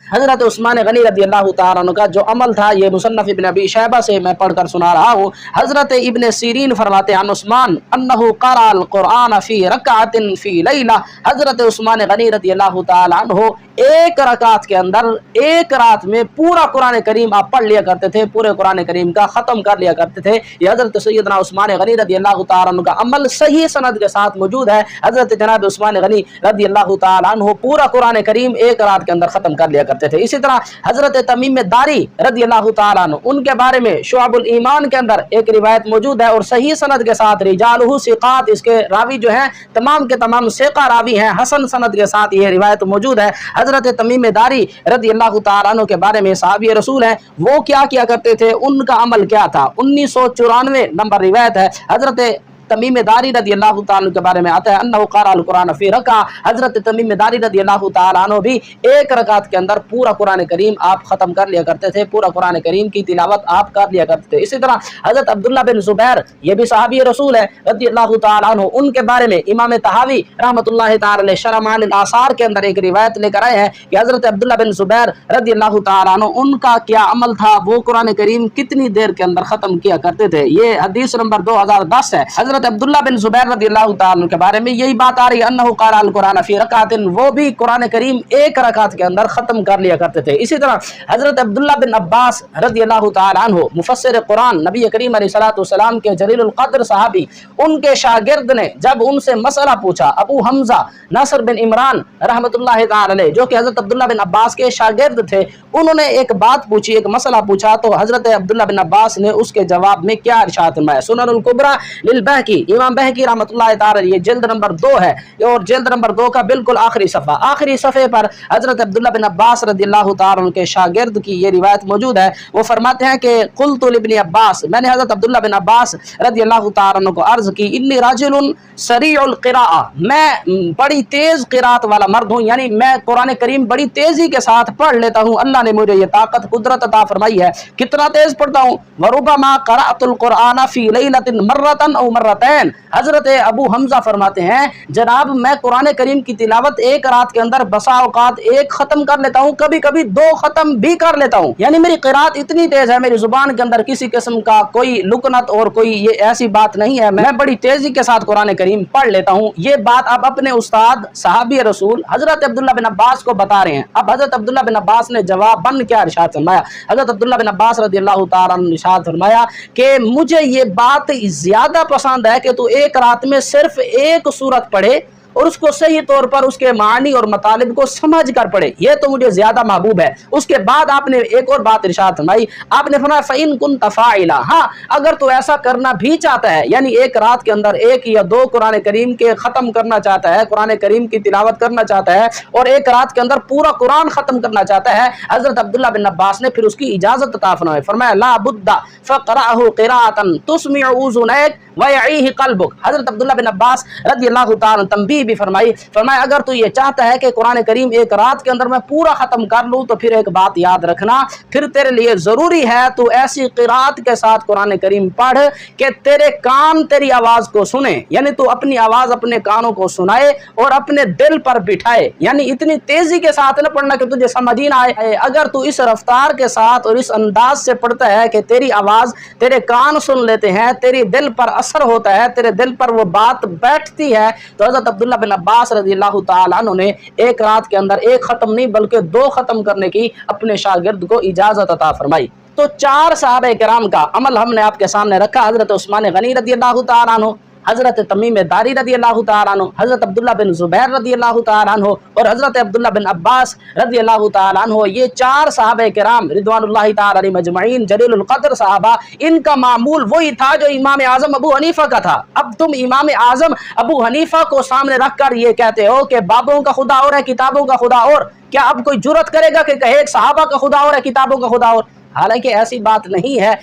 हज़रत उस्मान गनी रज़ी अल्लाह तआला अन्हु का जो अमल था, ये मुसन्नफ़ इब्न अबी शैबा से मैं पढ़कर सुना रहा हूँ। हज़रत इब्न सीरीन फरमाते हैं उस्मान अन्नहु क़रअल क़ुरआन फ़ी रकअतिन फ़ी लैला। हज़रत उस्मान गनी रज़ी अल्लाह तआला अन्हु एक रकात के अंदर एक रात में पूरा कुरान करीम आप पढ़ लिया करते थे, पूरे कुरान करीम का ख़त्म कर लिया करते थे। ये हज़रत सैयदना उस्मान गनी रज़ी अल्लाह तआला अन्हु का अमल सही सनद के साथ मौजूद है। हज़रत जनाब उस्मान गनी रज़ी अल्लाह तआला अन्हु पूरा कुरान करीम एक रात के अंदर ख़त्म कर लिया करते थे। इसी तरह हज़रत तमीम दारी रज़ी अल्लाह तआला अन्हु, उनके बारे में शुअबुल ईमान के अंदर एक रिवायत मौजूद है और सही सनद के साथ रिजालुहु सिक़ात, इसके रावी जो हैं तमाम के तमाम सिक़ा रावी हैं, हसन सनद के साथ ये रिवायत मौजूद है। हज़रत तमीम दारी रज़ी अल्लाह तआला अन्हु के बारे में सहाबी रसूल हैं, वो क्या किया करते थे, उनका अमल क्या था। 1994 नंबर रिवायत है। हज़रत तमीम दारी रज़ी अल्लाह तआला के बारे में आता है अन्नहु क़रअल क़ुरआन फ़ी रका। हज़रत तमीम दारी रज़ी अल्लाह तआला अन्हु भी एक रकात के अंदर पूरा कुरान करीम आप ख़त्म कर लिया करते थे, पूरा कुरान करीम की तिलावत आप कर लिया करते थे। इसी तरह हज़रत अब्दुल्लाह बिन ज़ुबैर, ये भी सहाबी रसूल है रज़ी अल्लाह तआला अन्हु, उनके बारे में इमाम तहावी रहमतुल्लाहि तआला अलैहि शरह अल आसार के अंदर एक रिवायत लेकर आए हैं कि हज़रत अब्दुल्लाह बिन ज़ुबैर रज़ी अल्लाह तआला अन्हु, उनका क्या अमल था, वो कुरान करीम कितनी देर के अंदर ख़त्म किया करते थे। ये हदीस नंबर 2010 है। हज़रत अब्दुल्लाह बिन ज़ुबैर रज़ी अल्लाह तआला के बारे में यही बात आ रही है अन्नहु क़रअल क़ुरआन फ़ी रकअतिन, वो भी कुरान करीम एक रकात के अंदर ख़त्म कर लिया करते थे। इसी तरह हज़रत अब्दुल्लाह बिन अब्बास रज़ी अल्लाह तआला अन्हु, मुफस्सिर कुरान, नबी करीम अलैहिस्सलातु वस्सलाम के जलीलुल क़द्र सहाबी, उनके शागिर्द ने जब उनसे मसला पूछा, अबू हमज़ा नसर बिन इमरान रहमतुल्लाहि तआला अलैह, जो कि हज़रत अब्दुल्लाह बिन अब्बास के शागिर्द थे, उन्होंने एक बात पूछी, एक मसला पूछा, तो हज़रत अब्दुल्लाह बिन अब्बास ने उसके जवाब में क्या इरशाद फरमाया। सुननुल कुबरा लिल बहकी, इमाम बहकी रहमतुल्लाहि तआला, ये जिल्द नंबर 2 है और जिल्द नंबर 2 का बिल्कुल आखिरी सफ़ा, आखिरी सफ़े पर हज़रत अब्दुल्लाह बिन अब्बास रज़ियल्लाहु तआला उनके शागिर्द की ये रिवायत मौजूद है। वो फरमाते हैं कि क़ुल्तु लिब्नि अब्बास, मैंने हज़रत अब्दुल्लाह बिन अब्बास रज़ियल्लाहु तआला को अर्ज़ की, इन्नी राजिलुन सरीउल क़िराअह, मैं बड़ी तेज़ क़िराअत वाला मर्द हूँ, यानी मैं कुरान करीम बड़ी तेज़ी के साथ पढ़ लेता हूँ। अल्लाह ने मुझे ये ताकत कुदरत अता फरमाई है। कितना तेज़ पढ़ता हूँ। वरुब्बमा क़रअतुल क़ुरआन फ़ी लैलतिन मर्रतन औ मर्रतैन। हज़रत अबू हमज़ा फरमाते हैं जनाब, मैं कुरान करीम की तिलावत एक रात के अंदर बसा औकात एक ख़त्म कर लेता हूँ, कभी कभी 2 ख़त्म भी कर लेता हूँ। यानी मेरी क़िराअत इतनी तेज़ है, मेरी ज़ुबान के अंदर किसी किस्म का कोई लुकनत और कोई ये ऐसी बात नहीं है, मैं बड़ी तेज़ी के साथ कुरान करीम पढ़ लेता हूँ। ये बात आप अपने उस्ताद सहाबी रसूल हज़रत अब्दुल्लाह बिन अब्बास को बता रहे हैं। अब हज़रत अब्दुल्लाह बिन अब्बास ने जवाब बन क्या इरशाद फरमाया। हज़रत अब्दुल्लाह बिन अब्बास रज़ियल्लाहु तआला अन्हु ने इरशाद फरमाया कि मुझे ये बात ज़्यादा पसंद है कि तू एक रात में सिर्फ एक सूरत पढ़े और उसको सही तौर पर उसके मानी और मतालिब को समझ कर पढ़े, ये तो मुझे ज्यादा महबूब है। उसके बाद आपने एक और बात इरशाद फरमाई, आपने फरमाया फ़इन कुन्त फ़ाइला, हाँ अगर तो ऐसा करना भी चाहता है, यानी एक रात के अंदर 1 या 2 कुरान करीम के ख़त्म करना चाहता है, कुरान करीम की तिलावत करना चाहता है और एक रात के अंदर पूरा कुरान ख़त्म करना चाहता है, हज़रत अब्दुल्लाह बिन अब्बास ने फिर उसकी इजाज़त अता फरमाई। फरमाया ला बुद्दा फ़क़रअहु क़िराअतन तुस्मिउ उज़ुनैक व यईहि क़ल्बुक। हज़रत अब्दुल्लाह बिन अब्बास रज़ियल्लाहु तआला तंबीह भी फरमाई, फरमाया अगर तू ये चाहता है कि कुरान करीम एक रात के अंदर मैं पूरा ख़त्म कर लूँ, तो फिर एक बात याद रखना, फिर तेरे लिए ज़रूरी है तू ऐसी क़िराअत के साथ कुरान करीम पढ़ कि तेरे कान तेरी आवाज़ को सुने, यानी तू अपनी आवाज़ अपने कानों को सुनाए और अपने दिल पर बिठाए। यानी इतनी तेज़ी के साथ न पढ़ना कि तुझे समझ ही ना आए। अगर तू इस रफ्तार के साथ और इस अंदाज से पढ़ता है कि तेरी आवाज़ तेरे कान सुन लेते हैं, तेरी दिल पर असर होता है, तेरे दिल पर वो बात बैठती है, तो हज़रत अब्दुल्लाह बिन अब्बास रज़ियल्लाहु तआला अन्हु ने एक रात के अंदर एक ख़त्म नहीं बल्कि 2 ख़त्म करने की अपने शागिर्द को इजाज़त अता फरमाई। तो 4 सहाबा किराम का अमल हमने आपके सामने रखा। हज़रत उस्मान गनी रज़ियल्लाहु तआला अन्हु, हज़रत तमीम दारी रज़ियल्लाहु तआला अन्हु, हज़रत अब्दुल्लाह बिन ज़ुबैर रज़ियल्लाहु तआला अन्हु और हज़रत अब्दुल्लाह बिन अब्बास रज़ियल्लाहु तआला अन्हु, ये 4 सहाबा किराम रिदवानुल्लाहि तआला अलैहिम अजमईन जलीलुल क़द्र सहाबा, इनका मामूल वही था जो इमाम आज़म अबू हनीफा का था। अब तुम इमाम आज़म अबू हनीफा को सामने रखकर ये कहते हो कि बाबों का खुदा और है, किताबों का खुदा और। क्या अब कोई जुर्रत करेगा कि कहे एक सहाबा का खुदा और है, किताबों का खुदा और? हालांकि ऐसी बात नहीं है।